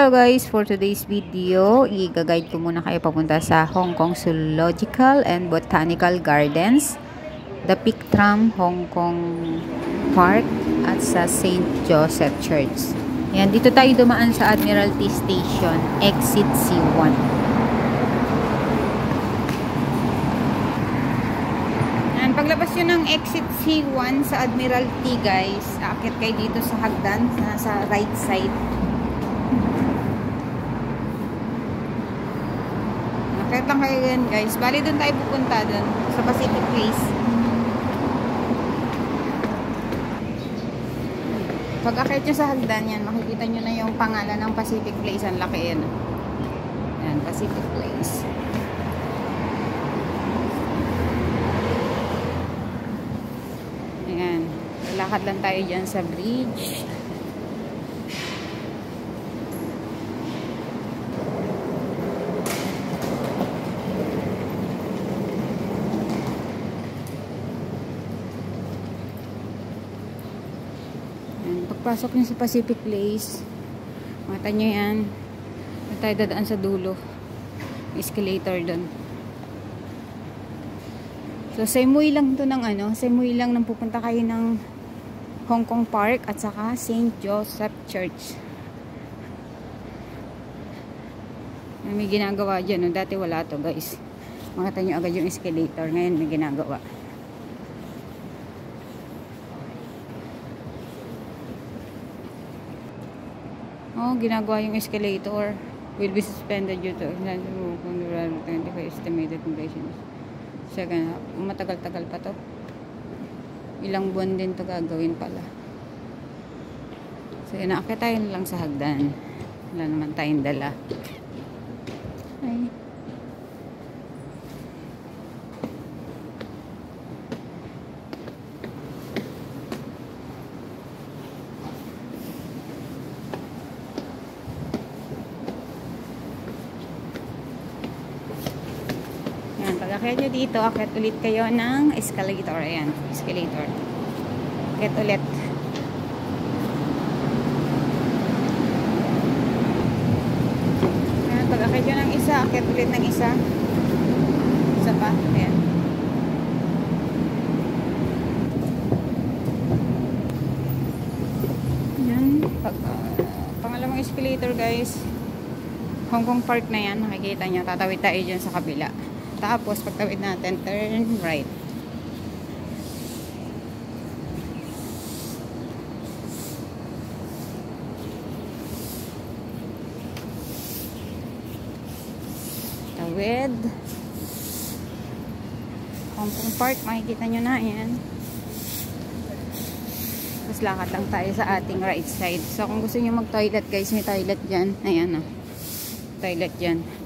Hello guys, for today's video, i-guide ko muna kayo papunta sa Hong Kong Zoological and Botanical Gardens, the Pic Tram Hong Kong Park, at sa St. Joseph Church. Yan, dito tayo dumaan sa Admiralty Station, exit C1. Yan, paglabas yun ng exit C1 sa Admiralty guys, aakyat kayo dito sa hagdan, sa right side. Kahit lang kayo yan guys. Bali doon tayo pupunta doon sa Pacific Place. Pag akit nyo sa hagdan yan, makikita nyo na yung pangalan ng Pacific Place. Ang laki yan. Yan, Pacific Place. Ayan. Lalakad lang tayo dyan sa bridge. Pagpasok niyo sa Pacific Place, mata nyo yan. May tayo dadaan sa dulo. Escalator doon. So, same way lang to ng same way lang nang pupunta kayo ng Hong Kong Park at saka St. Joseph Church. May ginagawa dyan. No? Dati wala to guys. Makita nyo agad yung escalator. Ngayon may ginagawa. Oh, ginagawa yung escalator. Will be suspended due to estimated conditions. Second, matagal-tagal pa to. Ilang buwan din to gagawin pala. So, inaakit tayo lang sa hagdan. Wala naman tayong dala. Ay. Pag-akit nyo dito, akit ulit kayo ng escalator. Ayan, escalator. Akit ulit. Ayan, pag-akit nyo ng isa, akit ulit ng isa. Isa pa. Ayan. Ayan. Pangalawang escalator guys. Hong Kong Park na yan. Nakikita nyo. Tatawid tayo dyan sa kabila. Tapos, pagtawid natin, turn right. Tawid. Hong Kong Park, makikita nyo na yan. Tapos, lakad lang tayo sa ating right side. So, kung gusto nyo mag-toilet, guys, may toilet dyan. Ayan, oh. Toilet dyan.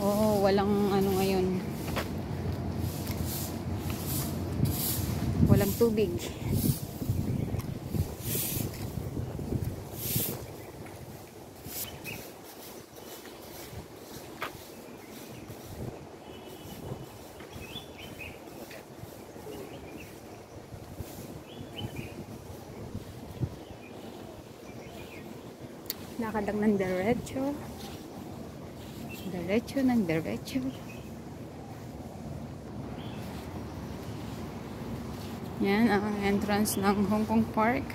Oo, walang ngayon. Walang tubig. Lakad lang ng diretso. Diretso ng diretso. Yan ang entrance ng Hong Kong Park.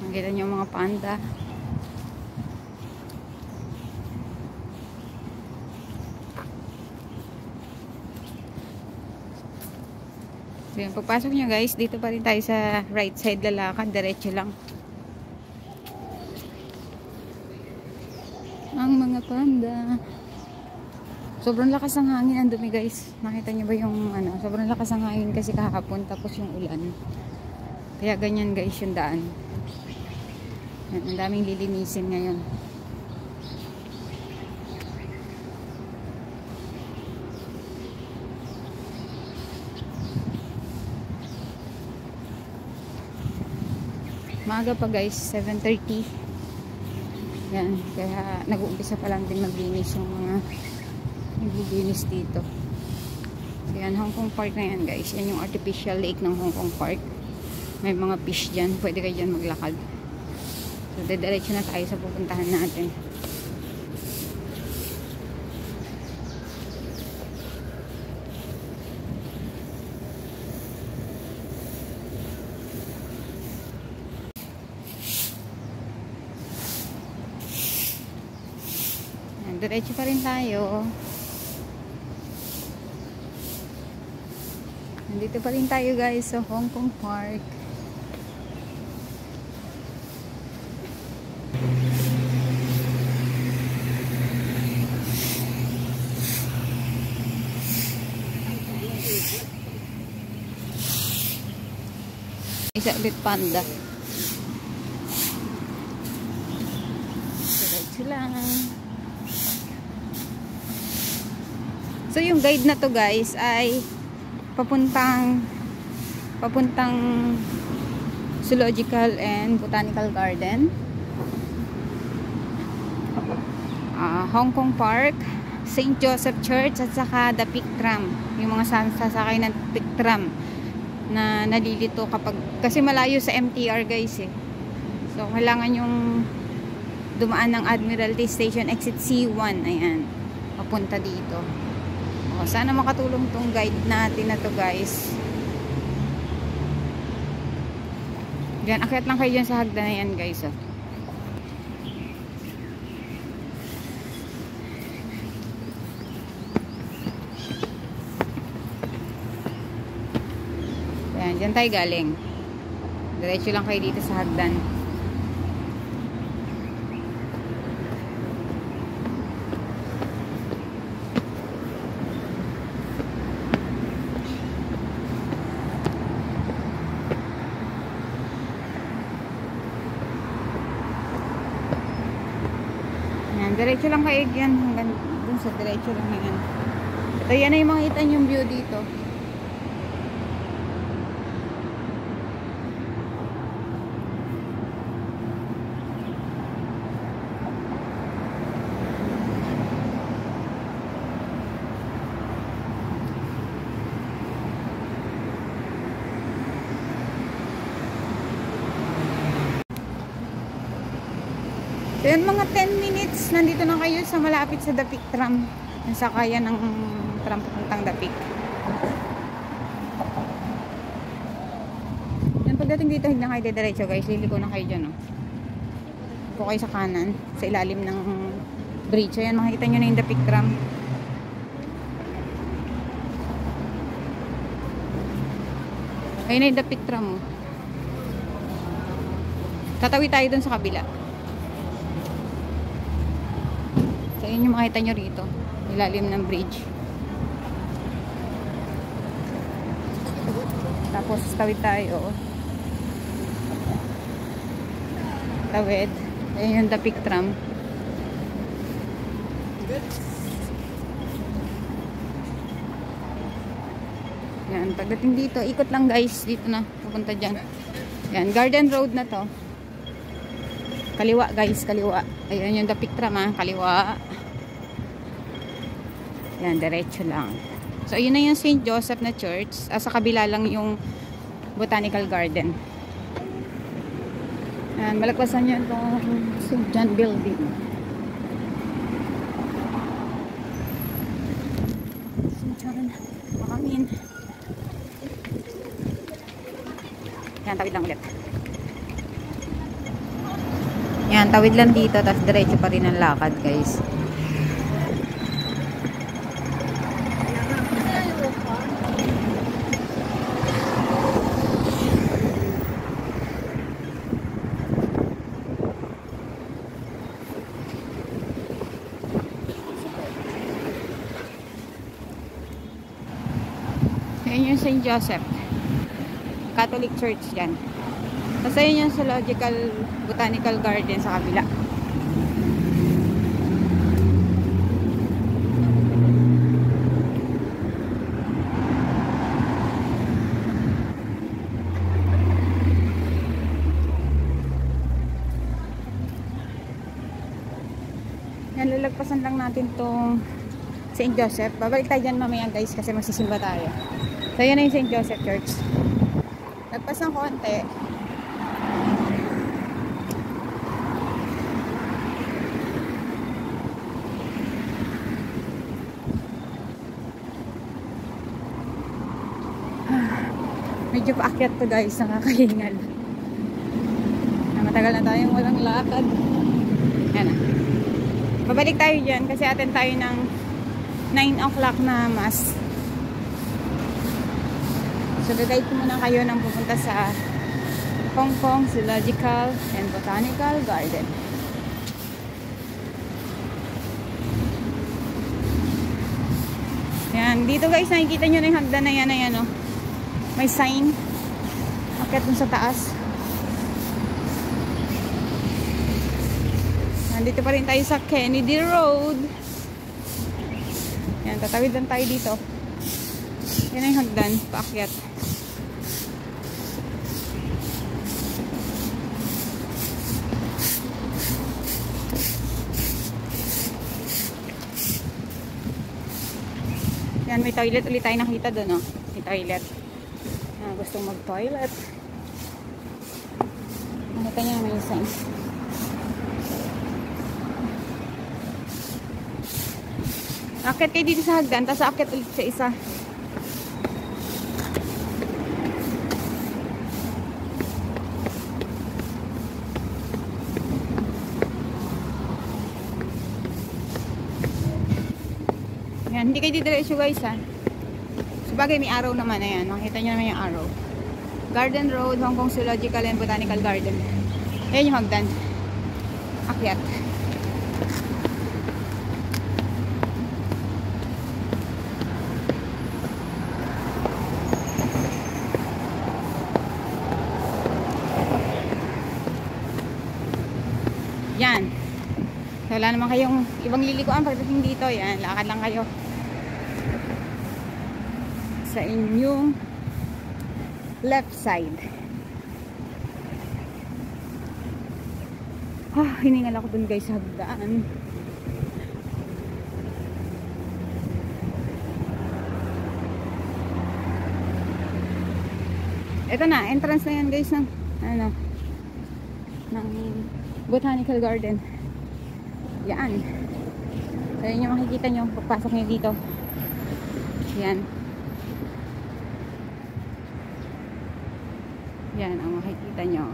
Nakikita niyo mga panda. So yan, pagpasok nyo guys, dito pa rin tayo sa right side lalakad. Diretso lang. Ang mga panda. Sobrang lakas ng hangin. Ang dumi guys. Nakita nyo ba yung sobrang lakas ng hangin kasi kahapon tapos yung ulan. Kaya ganyan guys yung daan. Ang daming lilinisin ngayon. Maaga pa guys. 7:30. Yan, kaya nag-uumpisa pa lang din maglinis yung mga naglilinis dito. So yan, Hong Kong Park na yan guys. Yan yung artificial lake ng Hong Kong Park. May mga fish dyan. Pwede kayo dyan maglakad. So, diretso na tayo sa pupuntahan natin. Diretso pa rin tayo. Nandito pa rin tayo guys sa Hong Kong Park. Isa ulit panda. Diretso lang. So yung guide na to guys ay papuntang Zoological and Botanical Garden, Hong Kong Park, St. Joseph Church at saka the Peak Tram. Yung mga sasakay ng Peak Tram na nalilito kasi malayo sa MTR guys eh. So kailangan yung dumaan ng Admiralty Station exit C1. Ayan, papunta dito. Sana makatulong tong guide natin na to guys. Diyan, akyat lang kayo dyan sa hagdan na yan guys. Ayan, dyan tayo galing. Diretso lang kayo dito sa hagdan. Diretso lang kayo yan hanggang dun sa diretso lang na yan. Ito yan na yung makita yung view dito. So yun, mga 10 minutes nandito na kayo sa malapit sa The Peak Tram. Yung sakayan ng tram papuntang The Peak. Yan, pagdating dito hindi na kayo diretso guys, liliko na kayo dyan. Upo kayo sa kanan, sa ilalim ng bridge. Ayan, makikita nyo na yung The Peak Tram. Ayun na yung The Peak Tram. Tatawid tayo dun sa kabila. So yun yung makita nyo rito, ilalim ng bridge. Tapos tawid tayo. Tawid. Ayun yung The Peak Tram. Yan, pagdating dito, ikot lang guys, dito na, pupunta dyan. Yan, Garden Road na to. Kaliwa guys, kaliwa. Ayun yung The Peak Tram kaliwa. Yan, diretso lang. So, ayun na yung St. Joseph na church. Sa kabila lang yung Botanical Garden. Yan, malagpasan nyo itong St. John Building. St. John, makamin. Yan, tawid lang ulit. Yan, tawid lang dito, tapos diretso pa rin ang lakad guys. Yan yung St. Joseph Catholic Church yan. Tapos yun yung Zoological Botanical Garden sa kabila. Yan, lalagpasan lang natin tong St. Joseph. Babalik tayo dyan mamaya guys kasi magsisimba tayo. So yan na yung St. Joseph Church. Lagpas ng konti. Medyo paakyat to guys, nakakahingal. Matagal na tayong walang lakad. Yan na. Babalik tayo dyan kasi attend tayo ng 9 o'clock na mass. So, gagayad ko muna kayo ng pupunta sa Hong Kong Zoological and Botanical Garden. Yan. Dito guys, nakikita nyo na yung hagdan na yan. Ayan, oh. May sign. Akit dun sa taas. Nandito pa rin tayo sa Kennedy Road. Yan, tatawid lang tayo dito. Yan ang hagdan, paakyat. Yan, may toilet ulit tayo nakita doon, oh. May toilet. Gustong mag-toilet. Nakita niya may sign. Akit kayo dito sa hagdan, tapos akit ulit sa isa. Yan, hindi kayo didiretso guys ha. Sabagay may araw naman, ayan. Makita nyo naman yung araw. Garden Road, Hong Kong Zoological and Botanical Garden. Ayan yung hagdan. Akyat. Yan. So, wala naman kayong ibang lilikuan pagdating dito. Yan, lakad lang kayo sa inyong left side. Hiningal ako dun guys sa hagdaan. Ito na, entrance na yan guys ng ano, ng Botanical Garden. Yan. So yun yung makikita nyo pagpasok nyo dito. Yan. Yan ang makikita nyo.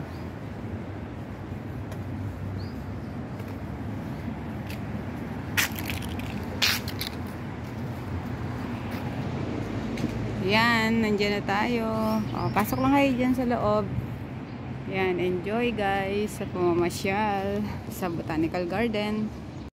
Yan, nandiyan na tayo. O, pasok lang kayo dyan sa loob. Yan, enjoy guys sa pamamasyal sa Botanical Garden.